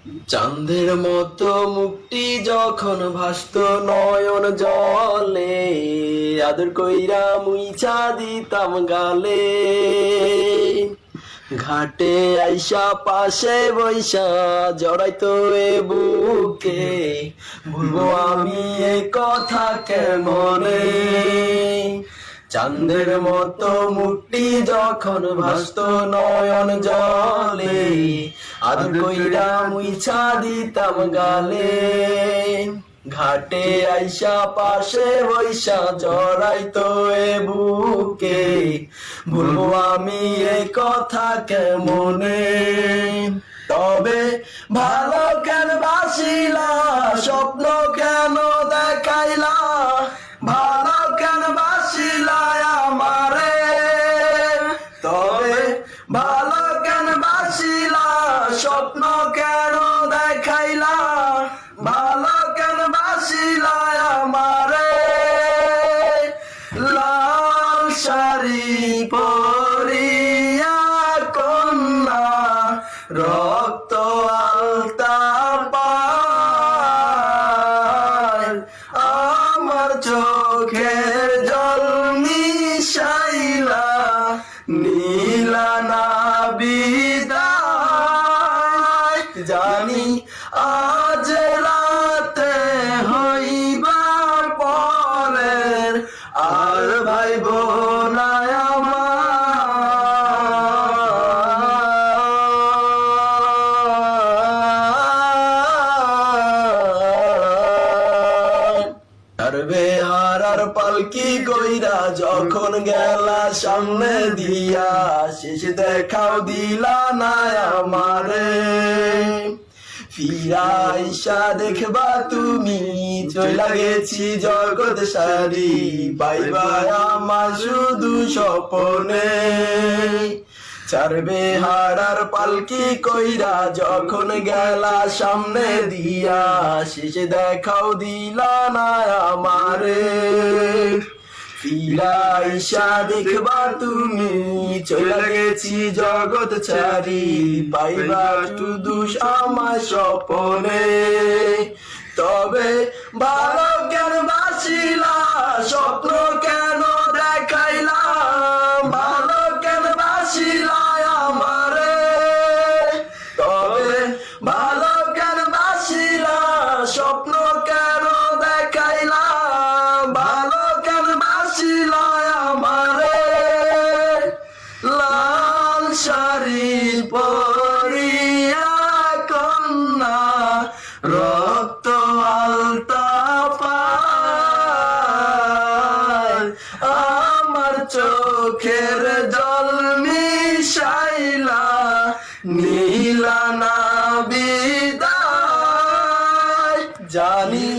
চাঁদের মতো মুক্তি যখন ভাসত নয়ন জলে, আদর কইরা মুইছা দিতাম গালে। ঘাটে আইসা পাশে বৈশা জড়াইতো এ বুকে, ভুলবো আমি এ কথা কেমনে। চাঁদের মতো মুক্তি যখন ভাসত নয়ন জলে, আদর কইরা মুইছা দিতাম গালে। ঘাটে আইসা পাশে বৈশা জড়াইতো এ বুকে, ভুলবো আমি এ কথা কেমনে। তবে ভালো কেন বাসিলা, স্বপ্ন কেন দেখাইলা, ভালো কেন বাসিলা আমারে। তবে ভালো কেন বাসিলা, স্বপ্ন কেন দেখাইলা, ভালো কেন বাসিলা আমারে। লাল শাড়ি পরিয়া কন্যা, রক্ত আলতা পায়, আমার চোখের জল মিশাইলা, নীলা না বিদায়। জানি আজ রাতে হইবার পরের আর ভাইব না বেহারার পালকি কইরা যখন গেলা সামনে দিয়া, শেষ দেখাও দিলা না আমারে। ফিরাইসা দেখবা তুমি চইলা গেছি জগৎ সারি, পাইবা আমার শুধু স্বপনে। চারবে হারার পালকি কইরা যখন গেলা সামনে দিয়া, শেষে দেখাও দিলা না আমারে। ফিরাইসা দেখবা তুমি চইলা গেছি জগৎ ছাড়ি, পাইবা শুধু আমার স্বপনে। তবে ভালো কেন বাসিলা, স্বপ্ন কেন দেখাইলা, ভালো কেন বাসিলা আমারে। তবে ভালো কেন বাসিলা, স্বপ্ন কেন দেখাইলা, ভালো কেন বাসিলা আমারে। লাল শাড়ি পরিয়া কন্যা, রক্ত আলতা পায়, আমার চোখের জল মিশাইলা, নীলা না বিদায়। জানি